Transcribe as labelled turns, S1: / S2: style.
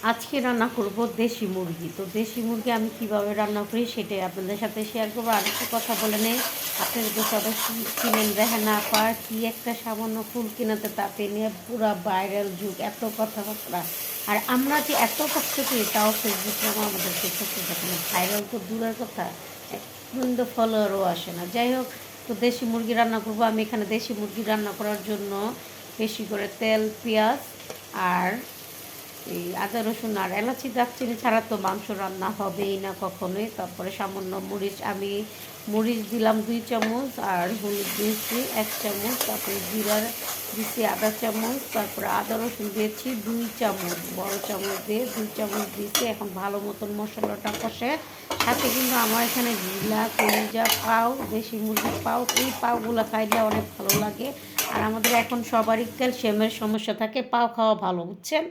S1: আজকে রান্না করব দেশি মুরগি। তো দেশি মুরগি আমি কিভাবে রান্না করি সেটাই আপনাদের সাথে শেয়ার করবো। আর একটু কথা বলে নেই, আপনারা তো সবাই চিনেন রেহানা আপা, কি একটা সামান্য ফুল কিনাতে তাতে নিয়ে পুরা ভাইরাল যুগ, এত কথাবার্তা। আর আমরা যে এত কষ্ট করি তাও ফেসবুকে আমাদেরকে চোখে দেখে না, ভাইরাল তো দূরের কথা, এক বিন্দু ফলোয়ারও আসে না। যাই হোক, তো দেশি মুরগি রান্না করবো। আমি এখানে দেশি মুরগি রান্না করার জন্য বেশি করে তেল, পেঁয়াজ আর এই আদা রসুন আর এলাচি দারচিনি ছাড়া তো মাংস রান্না হবেই না কখনোই। তারপরে সামান্য মরিচ, আমি মরিচ দিলাম 2 চামচ, আর হলুদ দিয়েছি 1 চামচ, তারপরে জিরার দিচ্ছি আধা চামচ, তারপরে আদা রসুন দিয়েছি 2 চামচ, বড় চামচ দিয়ে 2 চামচ দিয়েছি। এখন ভালো মতন মশলাটা কষে, সাথে কিন্তু আমার এখানে জিলা কলিজা পাও, দেশি মুরগির পাও, এই পাওগুলো খাইলে অনেক ভালো লাগে। আর আমাদের এখন সবারই ক্যালসিয়ামের সমস্যা থাকে, পাও খাওয়া ভালো, বুঝছেন।